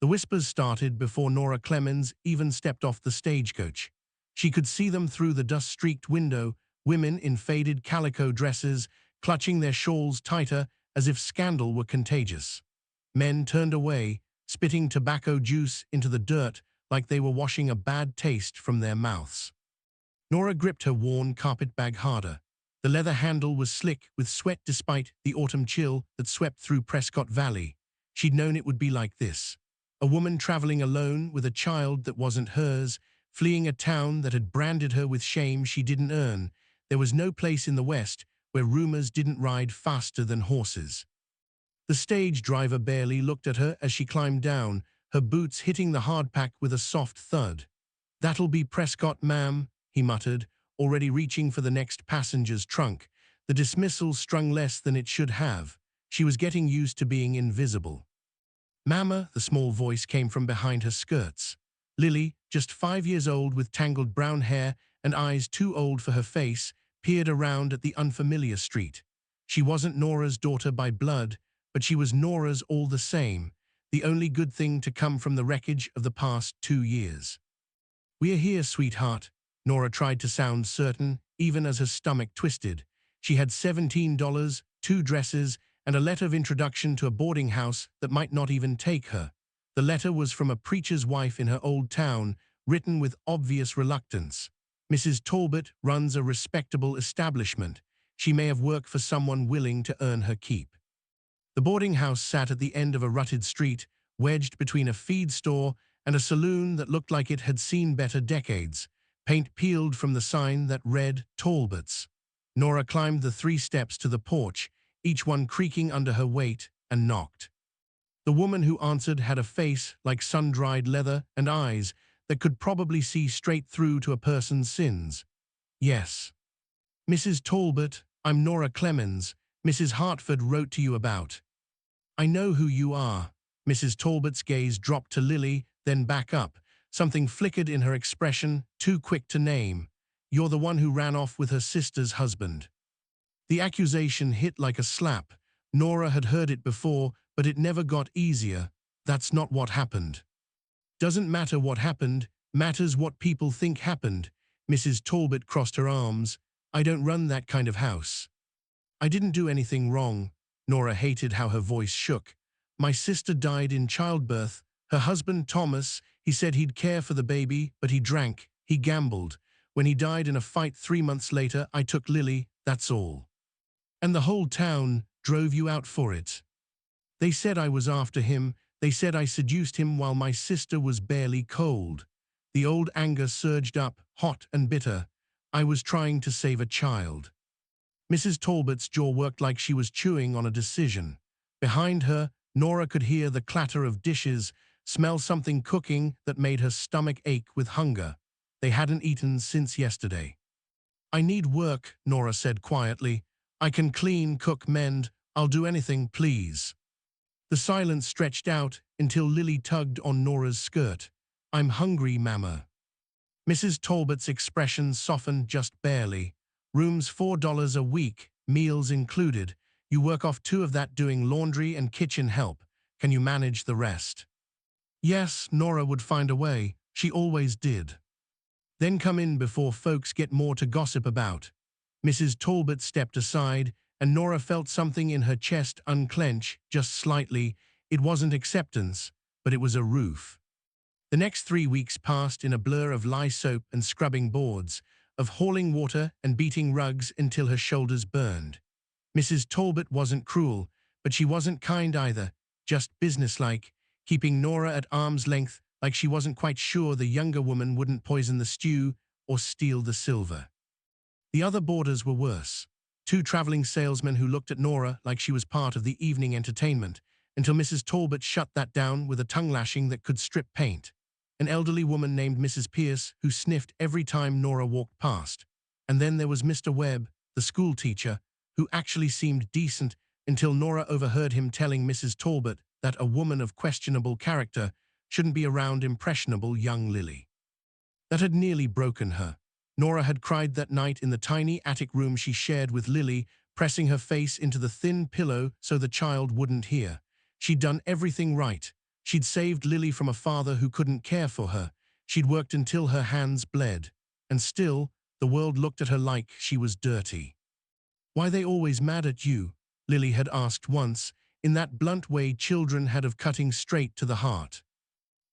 The whispers started before Nora Clemens even stepped off the stagecoach. She could see them through the dust-streaked window, women in faded calico dresses, clutching their shawls tighter as if scandal were contagious. Men turned away, spitting tobacco juice into the dirt like they were washing a bad taste from their mouths. Nora gripped her worn carpet bag harder. The leather handle was slick with sweat despite the autumn chill that swept through Prescott Valley. She'd known it would be like this. A woman traveling alone with a child that wasn't hers, fleeing a town that had branded her with shame she didn't earn. There was no place in the West where rumors didn't ride faster than horses. The stage driver barely looked at her as she climbed down, her boots hitting the hardpack with a soft thud. "That'll be Prescott, ma'am," he muttered, already reaching for the next passenger's trunk. The dismissal strung less than it should have. She was getting used to being invisible. "Mama," the small voice came from behind her skirts. Lily, just 5 years old with tangled brown hair and eyes too old for her face, peered around at the unfamiliar street. She wasn't Nora's daughter by blood, but she was Nora's all the same, the only good thing to come from the wreckage of the past 2 years. "We're here, sweetheart," Nora tried to sound certain, even as her stomach twisted. She had $17, 2 dresses, and a letter of introduction to a boarding house that might not even take her. The letter was from a preacher's wife in her old town, written with obvious reluctance. "Mrs. Talbot runs a respectable establishment. She may have worked for someone willing to earn her keep." The boarding house sat at the end of a rutted street, wedged between a feed store and a saloon that looked like it had seen better decades, paint peeled from the sign that read Talbot's. Nora climbed the 3 steps to the porch, each one creaking under her weight, and knocked. The woman who answered had a face like sun-dried leather and eyes that could probably see straight through to a person's sins. "Yes." "Mrs. Talbot, I'm Nora Clemens. Mrs. Hartford wrote to you about." "I know who you are." Mrs. Talbot's gaze dropped to Lily, then back up. Something flickered in her expression, too quick to name. "You're the one who ran off with her sister's husband." The accusation hit like a slap. Nora had heard it before, but it never got easier. "That's not what happened." "Doesn't matter what happened, matters what people think happened." Mrs. Talbot crossed her arms. "I don't run that kind of house." "I didn't do anything wrong." Nora hated how her voice shook. "My sister died in childbirth. Her husband, Thomas, he said he'd care for the baby, but he drank, he gambled. When he died in a fight 3 months later, I took Lily, that's all. And the whole town drove you out for it. They said I was after him. They said I seduced him while my sister was barely cold." The old anger surged up, hot and bitter. "I was trying to save a child." Mrs. Talbot's jaw worked like she was chewing on a decision. Behind her, Nora could hear the clatter of dishes, smell something cooking that made her stomach ache with hunger. They hadn't eaten since yesterday. "I need work," Nora said quietly. "I can clean, cook, mend. I'll do anything, please." The silence stretched out until Lily tugged on Nora's skirt. "I'm hungry, Mama." Mrs. Talbot's expression softened just barely. "Room's $4 a week, meals included. You work off 2 of that doing laundry and kitchen help. Can you manage the rest?" Yes, Nora would find a way. She always did. "Then come in before folks get more to gossip about." Mrs. Talbot stepped aside, and Nora felt something in her chest unclench, just slightly. It wasn't acceptance, but it was a roof. The next 3 weeks passed in a blur of lye soap and scrubbing boards, of hauling water and beating rugs until her shoulders burned. Mrs. Talbot wasn't cruel, but she wasn't kind either, just businesslike, keeping Nora at arm's length like she wasn't quite sure the younger woman wouldn't poison the stew or steal the silver. The other boarders were worse. 2 traveling salesmen who looked at Nora like she was part of the evening entertainment, until Mrs. Talbot shut that down with a tongue-lashing that could strip paint. An elderly woman named Mrs. Pierce who sniffed every time Nora walked past. And then there was Mr. Webb, the school teacher, who actually seemed decent until Nora overheard him telling Mrs. Talbot that a woman of questionable character shouldn't be around impressionable young Lily. That had nearly broken her. Nora had cried that night in the tiny attic room she shared with Lily, pressing her face into the thin pillow so the child wouldn't hear. She'd done everything right. She'd saved Lily from a father who couldn't care for her. She'd worked until her hands bled. And still, the world looked at her like she was dirty. "Why they always mad at you?" Lily had asked once, in that blunt way children had of cutting straight to the heart.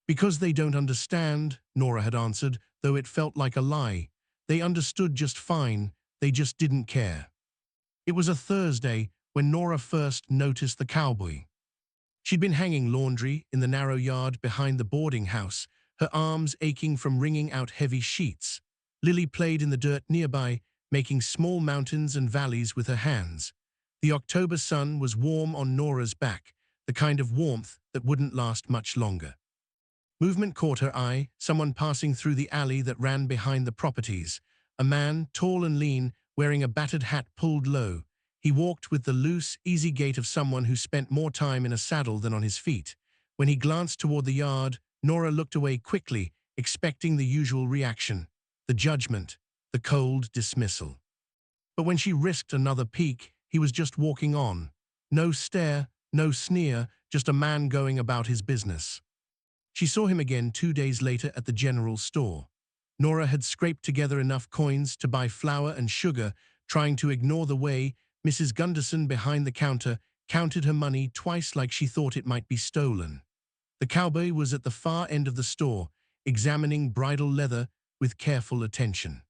"Because they don't understand," Nora had answered, though it felt like a lie. They understood just fine, they just didn't care. It was a Thursday when Nora first noticed the cowboy. She'd been hanging laundry in the narrow yard behind the boarding house, her arms aching from wringing out heavy sheets. Lily played in the dirt nearby, making small mountains and valleys with her hands. The October sun was warm on Nora's back, the kind of warmth that wouldn't last much longer. Movement caught her eye, someone passing through the alley that ran behind the properties. A man, tall and lean, wearing a battered hat pulled low. He walked with the loose, easy gait of someone who spent more time in a saddle than on his feet. When he glanced toward the yard, Nora looked away quickly, expecting the usual reaction: the judgment, the cold dismissal. But when she risked another peek, he was just walking on. No stare, no sneer, just a man going about his business. She saw him again 2 days later at the general store. Nora had scraped together enough coins to buy flour and sugar, trying to ignore the way Mrs. Gunderson behind the counter counted her money twice like she thought it might be stolen. The cowboy was at the far end of the store, examining bridle leather with careful attention.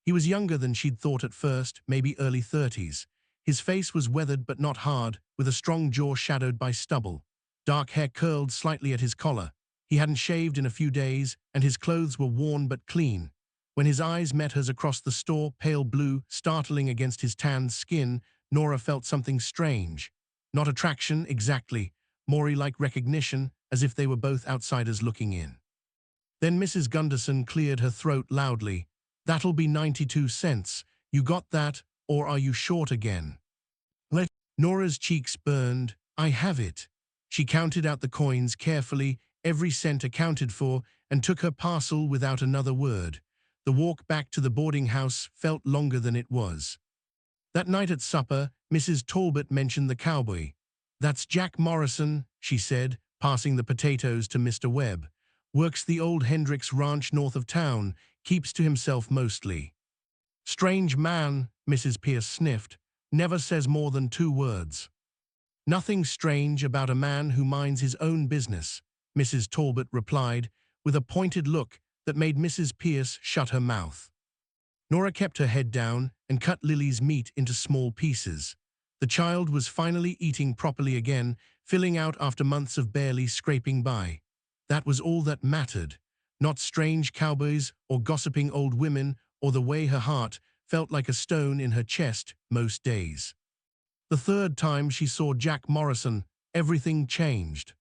He was younger than she'd thought at first, maybe early 30s. His face was weathered but not hard, with a strong jaw shadowed by stubble. Dark hair curled slightly at his collar. He hadn't shaved in a few days, and his clothes were worn but clean. When his eyes met hers across the store, pale blue, startling against his tanned skin, Nora felt something strange. Not attraction, exactly, more like recognition, as if they were both outsiders looking in. Then Mrs. Gunderson cleared her throat loudly. "That'll be 92 cents. You got that, or are you short again?" Nora's cheeks burned. "I have it." She counted out the coins carefully, every cent accounted for, and took her parcel without another word. The walk back to the boarding house felt longer than it was. That night at supper, Mrs. Talbot mentioned the cowboy. "That's Jack Morrison," she said, passing the potatoes to Mr. Webb. "Works the old Hendricks ranch north of town, keeps to himself mostly." "Strange man," Mrs. Pierce sniffed, "never says more than 2 words." "Nothing strange about a man who minds his own business," Mrs. Talbot replied, with a pointed look that made Mrs. Pierce shut her mouth. Nora kept her head down and cut Lily's meat into small pieces. The child was finally eating properly again, filling out after months of barely scraping by. That was all that mattered. Not strange cowboys or gossiping old women or the way her heart felt like a stone in her chest most days. The third time she saw Jack Morrison, everything changed.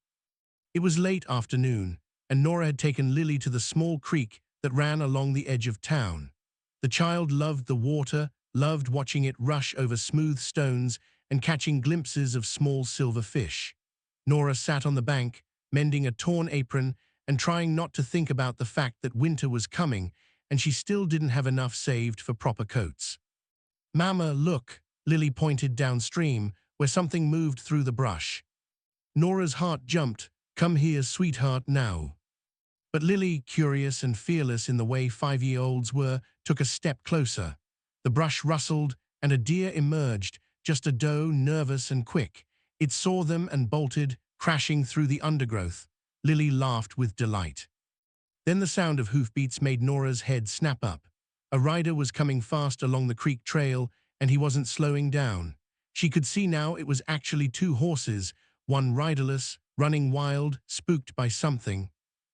It was late afternoon, and Nora had taken Lily to the small creek that ran along the edge of town. The child loved the water, loved watching it rush over smooth stones and catching glimpses of small silver fish. Nora sat on the bank, mending a torn apron and trying not to think about the fact that winter was coming and she still didn't have enough saved for proper coats. "Mama, look," Lily pointed downstream, where something moved through the brush. Nora's heart jumped. "Come here, sweetheart, now." But Lily, curious and fearless in the way 5-year-olds were, took a step closer. The brush rustled, and a deer emerged, just a doe, nervous and quick. It saw them and bolted, crashing through the undergrowth. Lily laughed with delight. Then the sound of hoofbeats made Nora's head snap up. A rider was coming fast along the creek trail, and he wasn't slowing down. She could see now it was actually 2 horses, one riderless, running wild, spooked by something.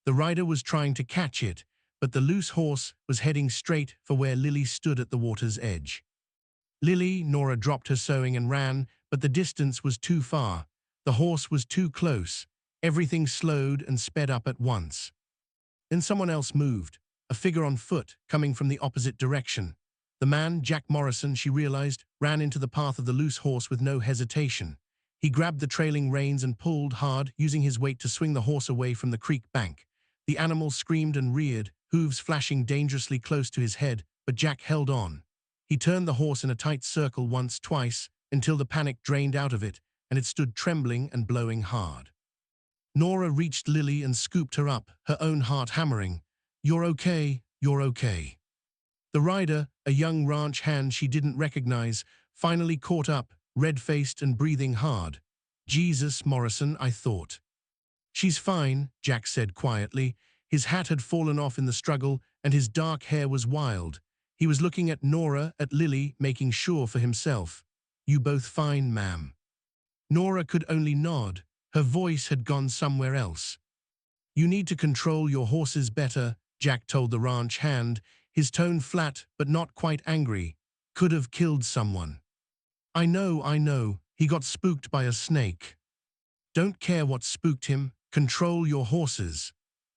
The rider was trying to catch it, but the loose horse was heading straight for where Lily stood at the water's edge. Nora dropped her sewing and ran, but the distance was too far. The horse was too close. Everything slowed and sped up at once. Then someone else moved, a figure on foot, coming from the opposite direction. The man, Jack Morrison, she realized, ran into the path of the loose horse with no hesitation. He grabbed the trailing reins and pulled hard, using his weight to swing the horse away from the creek bank. The animal screamed and reared, hooves flashing dangerously close to his head, but Jack held on. He turned the horse in a tight circle once, twice, until the panic drained out of it, and it stood trembling and blowing hard. Nora reached Lily and scooped her up, her own heart hammering. You're okay, you're okay. The rider, a young ranch hand she didn't recognize, finally caught up, red-faced and breathing hard. Jesus, Morrison, I thought. She's fine, Jack said quietly. His hat had fallen off in the struggle, and his dark hair was wild. He was looking at Nora, at Lily, making sure for himself. You both fine, ma'am. Nora could only nod. Her voice had gone somewhere else. You need to control your horses better, Jack told the ranch hand, his tone flat but not quite angry. Could have killed someone. I know, he got spooked by a snake. Don't care what spooked him, control your horses.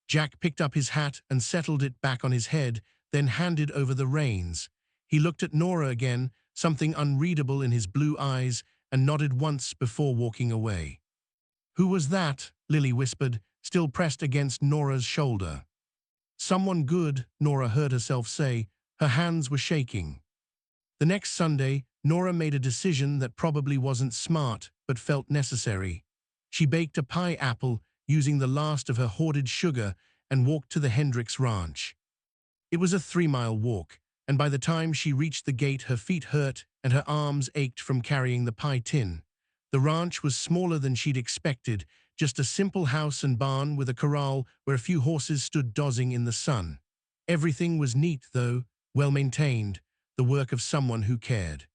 Jack picked up his hat and settled it back on his head, then handed over the reins. He looked at Nora again, something unreadable in his blue eyes, and nodded once before walking away. Who was that? Lily whispered, still pressed against Nora's shoulder. Someone good, Nora heard herself say. Her hands were shaking. The next Sunday, Nora made a decision that probably wasn't smart, but felt necessary. She baked a pie apple, using the last of her hoarded sugar, and walked to the Hendricks ranch. It was a 3-mile walk, and by the time she reached the gate her feet hurt and her arms ached from carrying the pie tin. The ranch was smaller than she'd expected, just a simple house and barn with a corral where a few horses stood dozing in the sun. Everything was neat, though, well-maintained, the work of someone who cared.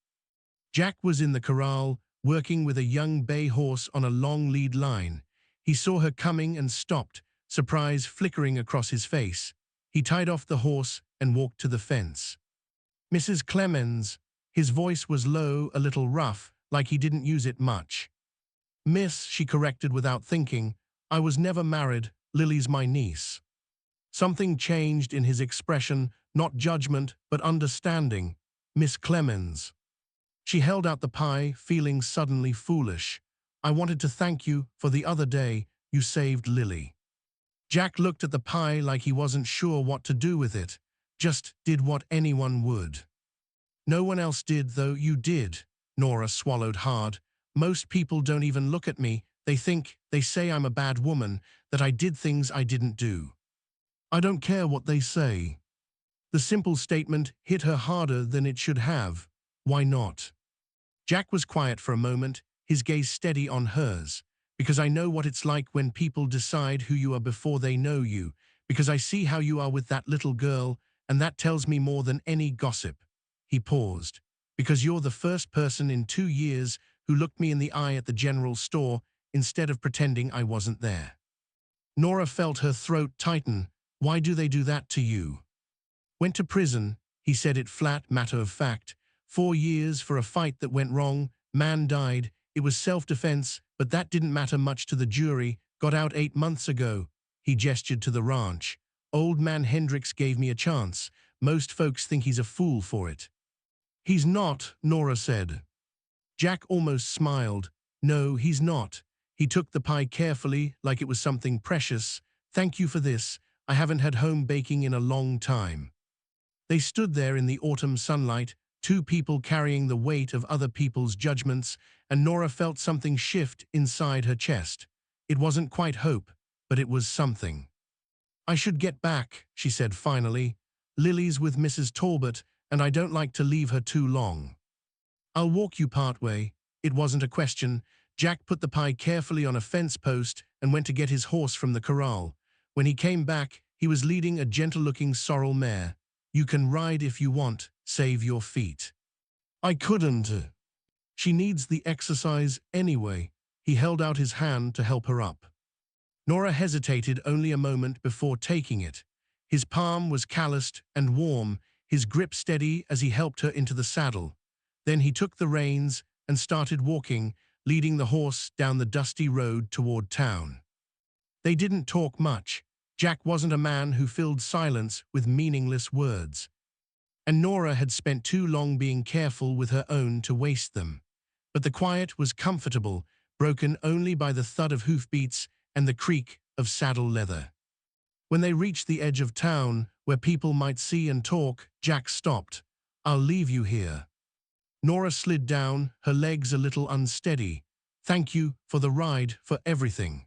Jack was in the corral, working with a young bay horse on a long lead line. He saw her coming and stopped, surprise flickering across his face. He tied off the horse and walked to the fence. Mrs. Clemens. His voice was low, a little rough, like he didn't use it much. Miss, she corrected without thinking, I was never married, Lily's my niece. Something changed in his expression, not judgment, but understanding. Miss Clemens. She held out the pie, feeling suddenly foolish. I wanted to thank you for the other day you saved Lily. Jack looked at the pie like he wasn't sure what to do with it. Just did what anyone would. No one else did, though you did. Nora swallowed hard. Most people don't even look at me. They say I'm a bad woman, that I did things I didn't do. I don't care what they say. The simple statement hit her harder than it should have. Why not? Jack was quiet for a moment, his gaze steady on hers. Because I know what it's like when people decide who you are before they know you. Because I see how you are with that little girl, and that tells me more than any gossip. He paused. Because you're the first person in 2 years who looked me in the eye at the general store instead of pretending I wasn't there. Nora felt her throat tighten. Why do they do that to you? Went to prison, he said it flat, matter of fact. 4 years for a fight that went wrong, man died, it was self-defense, but that didn't matter much to the jury, got out 8 months ago. He gestured to the ranch. Old man Hendricks gave me a chance. Most folks think he's a fool for it. He's not, Nora said. Jack almost smiled. No, he's not. He took the pie carefully, like it was something precious. Thank you for this. I haven't had home baking in a long time. They stood there in the autumn sunlight, 2 people carrying the weight of other people's judgments, and Nora felt something shift inside her chest. It wasn't quite hope, but it was something. I should get back, she said finally. Lily's with Mrs. Talbot, and I don't like to leave her too long. I'll walk you part way. It wasn't a question. Jack put the pie carefully on a fence post and went to get his horse from the corral. When he came back, he was leading a gentle-looking sorrel mare. You can ride if you want, save your feet. I couldn't. She needs the exercise anyway. He held out his hand to help her up. Nora hesitated only a moment before taking it. His palm was calloused and warm, his grip steady as he helped her into the saddle. Then he took the reins and started walking, leading the horse down the dusty road toward town. They didn't talk much. Jack wasn't a man who filled silence with meaningless words. And Nora had spent too long being careful with her own to waste them. But the quiet was comfortable, broken only by the thud of hoofbeats and the creak of saddle leather. When they reached the edge of town, where people might see and talk, Jack stopped. I'll leave you here. Nora slid down, her legs a little unsteady. Thank you for the ride, for everything.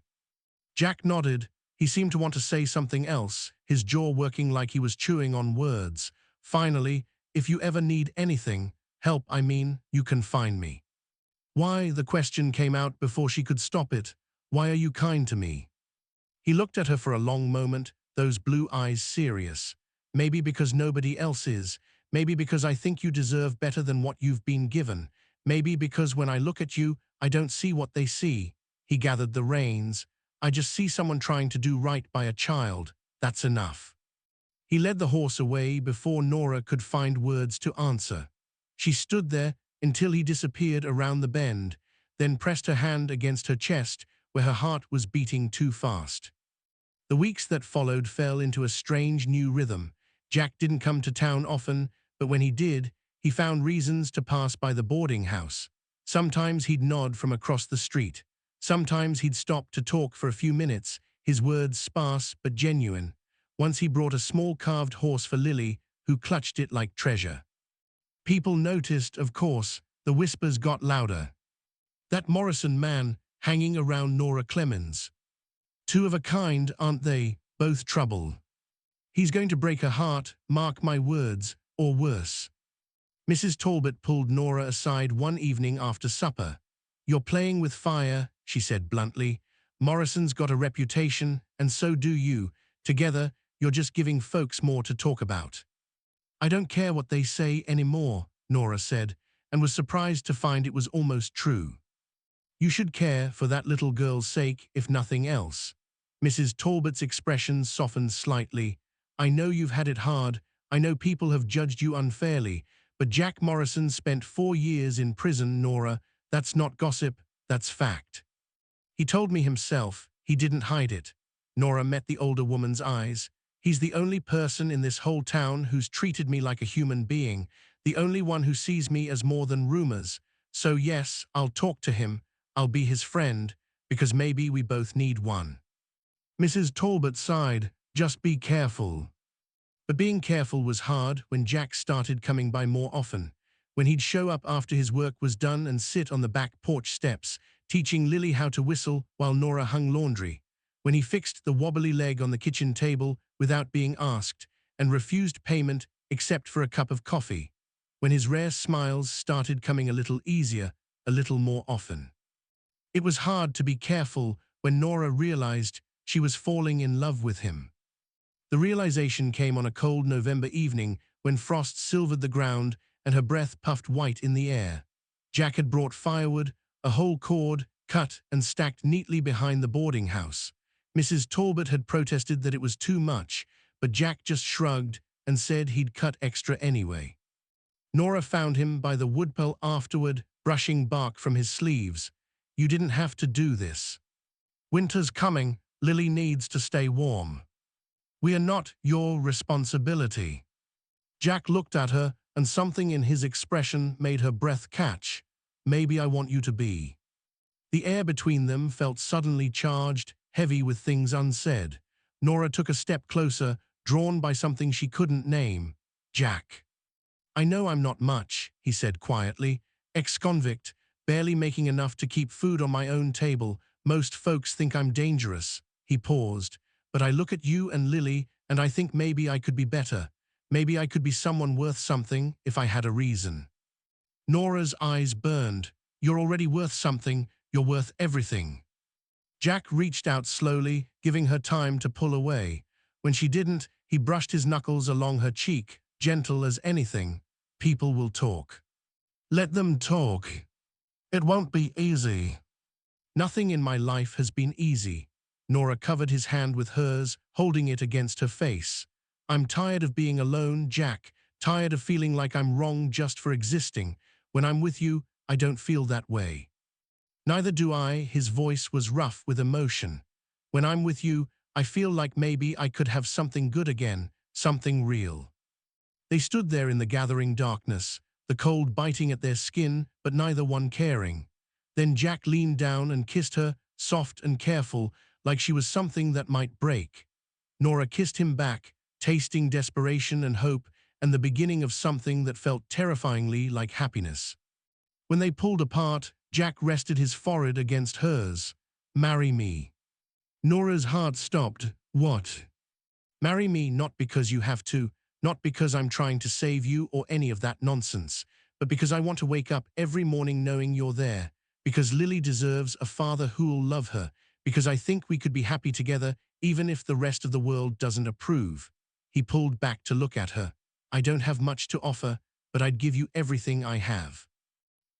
Jack nodded. He seemed to want to say something else, his jaw working like he was chewing on words. Finally, if you ever need anything, help I mean, you can find me. Why, the question came out before she could stop it. Why are you kind to me? He looked at her for a long moment, those blue eyes serious. Maybe because nobody else is. Maybe because I think you deserve better than what you've been given. Maybe because when I look at you, I don't see what they see. He gathered the reins. I just see someone trying to do right by a child. That's enough. He led the horse away before Nora could find words to answer. She stood there until he disappeared around the bend, then pressed her hand against her chest where her heart was beating too fast. The weeks that followed fell into a strange new rhythm. Jack didn't come to town often, but when he did, he found reasons to pass by the boarding house. Sometimes he'd nod from across the street. Sometimes he'd stop to talk for a few minutes, his words sparse but genuine. Once he brought a small carved horse for Lily, who clutched it like treasure. People noticed, of course. The whispers got louder. That Morrison man, hanging around Nora Clemens. Two of a kind, aren't they? Both trouble. He's going to break her heart, mark my words, or worse. Mrs. Talbot pulled Nora aside one evening after supper. You're playing with fire, she said bluntly. Morrison's got a reputation, and so do you. Together, you're just giving folks more to talk about. I don't care what they say anymore, Nora said, and was surprised to find it was almost true. You should care for that little girl's sake, if nothing else. Mrs. Talbot's expression softened slightly. I know you've had it hard. I know people have judged you unfairly. But Jack Morrison spent 4 years in prison, Nora. That's not gossip, that's fact. He told me himself. He didn't hide it. Nora met the older woman's eyes. He's the only person in this whole town who's treated me like a human being, the only one who sees me as more than rumors. So yes, I'll talk to him. I'll be his friend, because maybe we both need one. Mrs. Talbot sighed. Just be careful. But being careful was hard when Jack started coming by more often. When he'd show up after his work was done and sit on the back porch steps, teaching Lily how to whistle while Nora hung laundry. When he fixed the wobbly leg on the kitchen table without being asked and refused payment except for a cup of coffee. When his rare smiles started coming a little easier, a little more often. It was hard to be careful when Nora realized she was falling in love with him. The realization came on a cold November evening when frost silvered the ground and her breath puffed white in the air. Jack had brought firewood, a whole cord, cut and stacked neatly behind the boarding house. Mrs. Talbot had protested that it was too much, but Jack just shrugged and said he'd cut extra anyway. Nora found him by the woodpile afterward, brushing bark from his sleeves. You didn't have to do this. Winter's coming, Lily needs to stay warm. We are not your responsibility. Jack looked at her, and something in his expression made her breath catch. Maybe I want you to be. The air between them felt suddenly charged, heavy with things unsaid. Nora took a step closer, drawn by something she couldn't name. Jack. I know I'm not much, he said quietly. Ex-convict, barely making enough to keep food on my own table. Most folks think I'm dangerous. He paused. But I look at you and Lily, and I think maybe I could be better. Maybe I could be someone worth something if I had a reason. Nora's eyes burned. You're already worth something. You're worth everything. Jack reached out slowly, giving her time to pull away. When she didn't, he brushed his knuckles along her cheek, gentle as anything. People will talk. Let them talk. It won't be easy. Nothing in my life has been easy. Nora covered his hand with hers, holding it against her face. I'm tired of being alone, Jack. Tired of feeling like I'm wrong just for existing. When I'm with you, I don't feel that way. Neither do I. His voice was rough with emotion. When I'm with you, I feel like maybe I could have something good again, something real. They stood there in the gathering darkness, the cold biting at their skin, but neither one caring. Then Jack leaned down and kissed her, soft and careful, like she was something that might break. Nora kissed him back, tasting desperation and hope and the beginning of something that felt terrifyingly like happiness. When they pulled apart, Jack rested his forehead against hers. Marry me. Nora's heart stopped. What? Marry me not because you have to, not because I'm trying to save you or any of that nonsense, but because I want to wake up every morning knowing you're there, because Lily deserves a father who'll love her, because I think we could be happy together even if the rest of the world doesn't approve. He pulled back to look at her. I don't have much to offer, but I'd give you everything I have.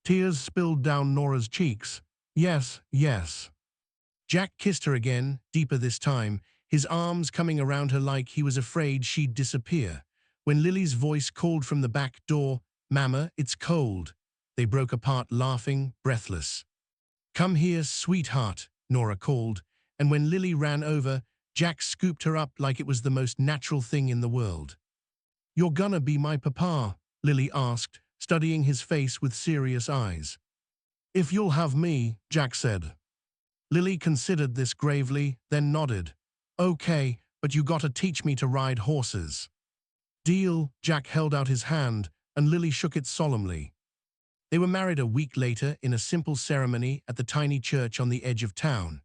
Tears spilled down Nora's cheeks. Yes, yes. Jack kissed her again, deeper this time, his arms coming around her like he was afraid she'd disappear. When Lily's voice called from the back door, "Mama, it's cold." They broke apart laughing, breathless. "Come here, sweetheart," Nora called, and when Lily ran over, Jack scooped her up like it was the most natural thing in the world. "You're gonna be my papa?" Lily asked, studying his face with serious eyes. "If you'll have me," Jack said. Lily considered this gravely, then nodded. "Okay, but you gotta teach me to ride horses." "Deal." Jack held out his hand, and Lily shook it solemnly. They were married a week later in a simple ceremony at the tiny church on the edge of town.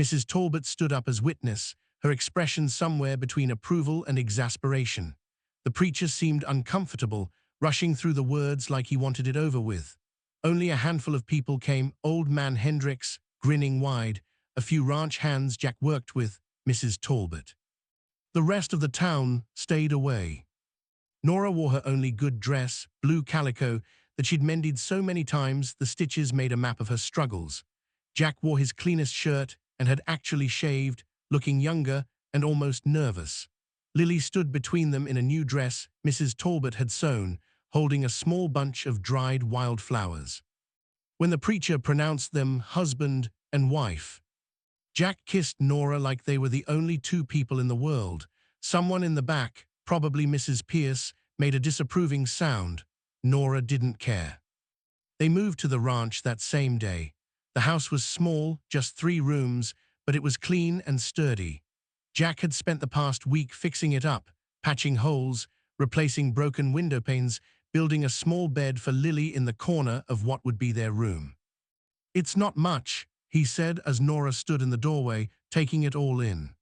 Mrs. Talbot stood up as witness, her expression somewhere between approval and exasperation. The preacher seemed uncomfortable, rushing through the words like he wanted it over with. Only a handful of people came, Old Man Hendricks, grinning wide, a few ranch hands Jack worked with, Mrs. Talbot. The rest of the town stayed away. Nora wore her only good dress, blue calico, that she'd mended so many times the stitches made a map of her struggles. Jack wore his cleanest shirt and had actually shaved, looking younger and almost nervous. Lily stood between them in a new dress Mrs. Talbot had sewn, holding a small bunch of dried wildflowers. When the preacher pronounced them husband and wife, Jack kissed Nora like they were the only two people in the world. Someone in the back, probably Mrs. Pierce, made a disapproving sound. Nora didn't care. They moved to the ranch that same day. The house was small, just 3 rooms, but it was clean and sturdy. Jack had spent the past week fixing it up, patching holes, replacing broken window panes, building a small bed for Lily in the corner of what would be their room. "It's not much," he said as Nora stood in the doorway, taking it all in.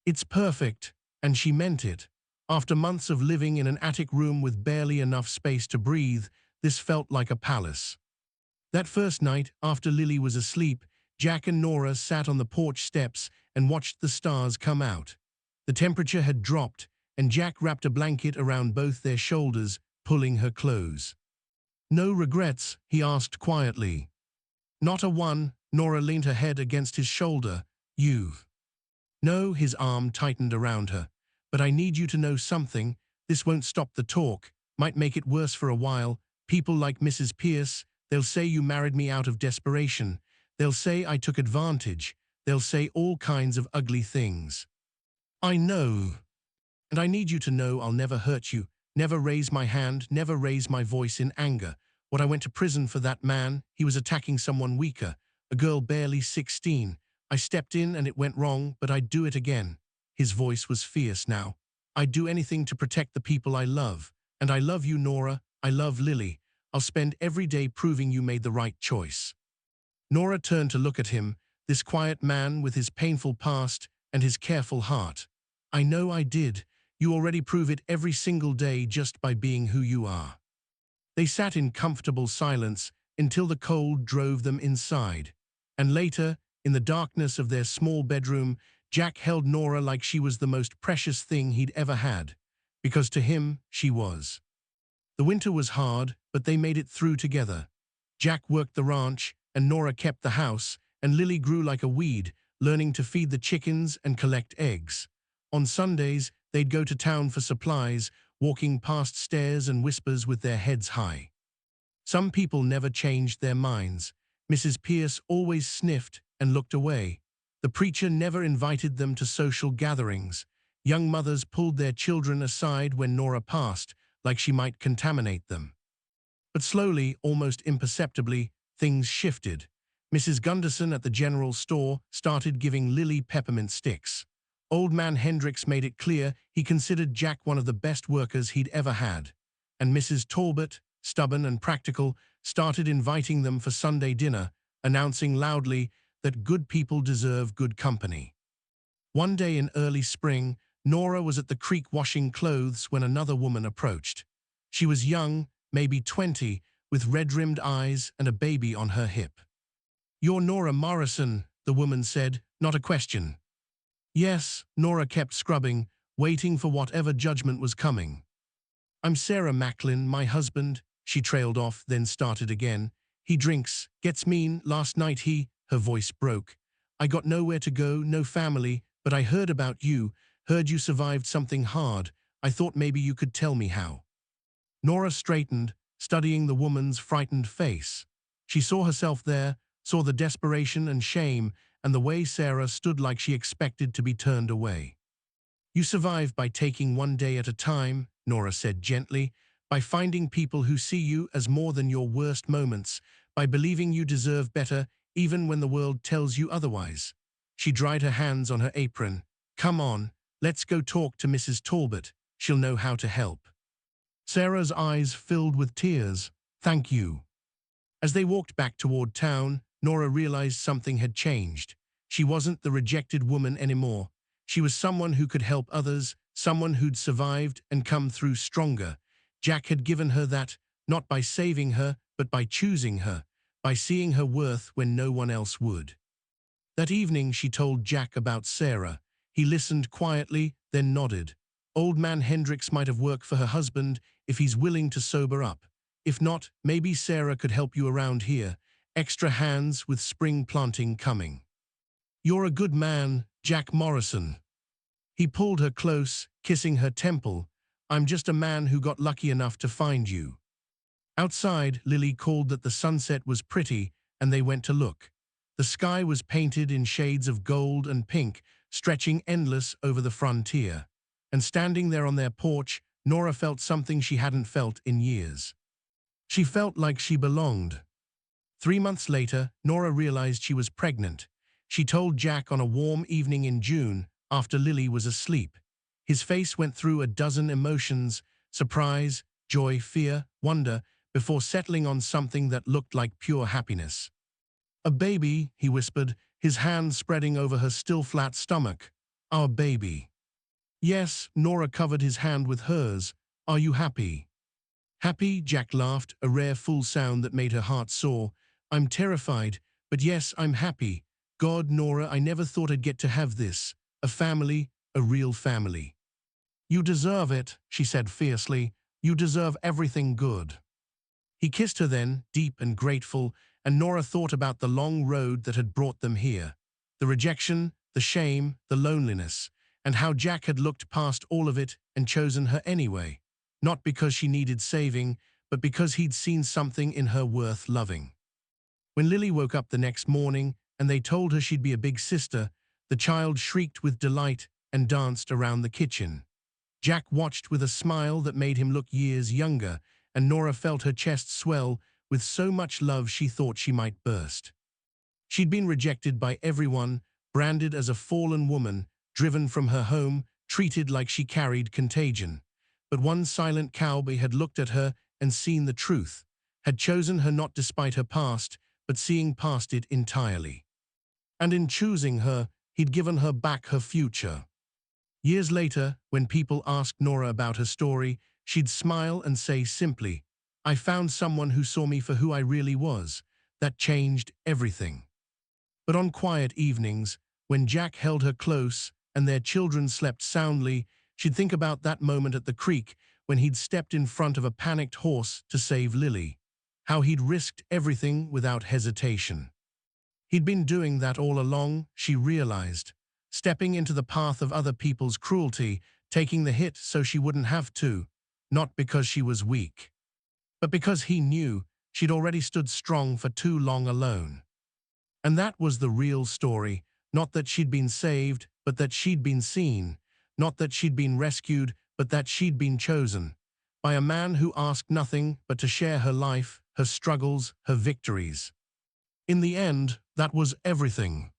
"It's perfect," and she meant it. After months of living in an attic room with barely enough space to breathe, this felt like a palace. That first night, after Lily was asleep, Jack and Nora sat on the porch steps and watched the stars come out. The temperature had dropped, and Jack wrapped a blanket around both their shoulders, pulling her close. "No regrets?" he asked quietly. "Not a one." Nora leaned her head against his shoulder. "You?" "No," his arm tightened around her. "But I need you to know something. This won't stop the talk, might make it worse for a while. People like Mrs. Pierce, they'll say you married me out of desperation. They'll say I took advantage. They'll say all kinds of ugly things. I know. And I need you to know I'll never hurt you, never raise my hand, never raise my voice in anger. When I went to prison for that man, he was attacking someone weaker, a girl barely 16. I stepped in and it went wrong, but I'd do it again." His voice was fierce now. "I'd do anything to protect the people I love. And I love you, Nora. I love Lily. I'll spend every day proving you made the right choice." Nora turned to look at him, this quiet man with his painful past and his careful heart. "I know I did. You already prove it every single day just by being who you are." They sat in comfortable silence until the cold drove them inside. And later, in the darkness of their small bedroom, Jack held Nora like she was the most precious thing he'd ever had, because to him, she was. The winter was hard, but they made it through together. Jack worked the ranch, and Nora kept the house, and Lily grew like a weed, learning to feed the chickens and collect eggs. On Sundays, they'd go to town for supplies, walking past stairs and whispers with their heads high. Some people never changed their minds. Mrs. Pierce always sniffed and looked away. The preacher never invited them to social gatherings. Young mothers pulled their children aside when Nora passed, like she might contaminate them. But slowly, almost imperceptibly, things shifted. Mrs. Gunderson at the general store started giving Lily peppermint sticks. Old Man Hendricks made it clear he considered Jack one of the best workers he'd ever had. And Mrs. Talbot, stubborn and practical, started inviting them for Sunday dinner, announcing loudly that good people deserve good company. One day in early spring, Nora was at the creek washing clothes when another woman approached. She was young, maybe 20, with red-rimmed eyes and a baby on her hip. "You're Nora Morrison," the woman said, not a question. Yes, Nora kept scrubbing, waiting for whatever judgment was coming. "I'm Sarah Macklin, my husband," she trailed off, then started again. "He drinks, gets mean, last night her voice broke. "I got nowhere to go, no family, but I heard about you, heard you survived something hard. I thought maybe you could tell me how." Nora straightened, studying the woman's frightened face. She saw herself there, saw the desperation and shame, and the way Sarah stood like she expected to be turned away. "You survive by taking one day at a time," Nora said gently, "by finding people who see you as more than your worst moments, by believing you deserve better even when the world tells you otherwise." She dried her hands on her apron. "Come on, let's go talk to Mrs. Talbot. She'll know how to help." Sarah's eyes filled with tears. "Thank you." As they walked back toward town, Nora realized something had changed. She wasn't the rejected woman anymore. She was someone who could help others, someone who'd survived and come through stronger. Jack had given her that, not by saving her, but by choosing her, by seeing her worth when no one else would. That evening she told Jack about Sarah. He listened quietly, then nodded. Old man Hendricks might have worked for her husband if he's willing to sober up. If not, maybe Sarah could help you around here. Extra hands with spring planting coming. "You're a good man, Jack Morrison." He pulled her close, kissing her temple. "I'm just a man who got lucky enough to find you." Outside, Lily called that the sunset was pretty, and they went to look. The sky was painted in shades of gold and pink, stretching endless over the frontier. And standing there on their porch, Nora felt something she hadn't felt in years. She felt like she belonged. 3 months later, Nora realized she was pregnant. She told Jack on a warm evening in June, after Lily was asleep. His face went through a dozen emotions: surprise, joy, fear, wonder, before settling on something that looked like pure happiness. "A baby," he whispered, his hand spreading over her still flat stomach. "Our baby." "Yes," Nora covered his hand with hers. "Are you happy?" "Happy?" Jack laughed, a rare full sound that made her heart soar. "I'm terrified, but yes, I'm happy. God, Nora, I never thought I'd get to have this. A family, a real family." "You deserve it," she said fiercely. "You deserve everything good." He kissed her then, deep and grateful, and Nora thought about the long road that had brought them here. The rejection, the shame, the loneliness, and how Jack had looked past all of it and chosen her anyway. Not because she needed saving, but because he'd seen something in her worth loving. When Lily woke up the next morning and they told her she'd be a big sister, the child shrieked with delight and danced around the kitchen. Jack watched with a smile that made him look years younger, and Nora felt her chest swell with so much love she thought she might burst. She'd been rejected by everyone, branded as a fallen woman, driven from her home, treated like she carried contagion. But one silent cowboy had looked at her and seen the truth, had chosen her not despite her past, but seeing past it entirely. And in choosing her, he'd given her back her future. Years later, when people asked Nora about her story, she'd smile and say simply, "I found someone who saw me for who I really was. That changed everything." But on quiet evenings, when Jack held her close and their children slept soundly, she'd think about that moment at the creek when he'd stepped in front of a panicked horse to save Lily. How he'd risked everything without hesitation. He'd been doing that all along, she realized. Stepping into the path of other people's cruelty, taking the hit so she wouldn't have to. Not because she was weak, but because he knew she'd already stood strong for too long alone. And that was the real story. Not that she'd been saved, but that she'd been seen. Not that she'd been rescued, but that she'd been chosen. By a man who asked nothing but to share her life, her struggles, her victories. In the end, that was everything.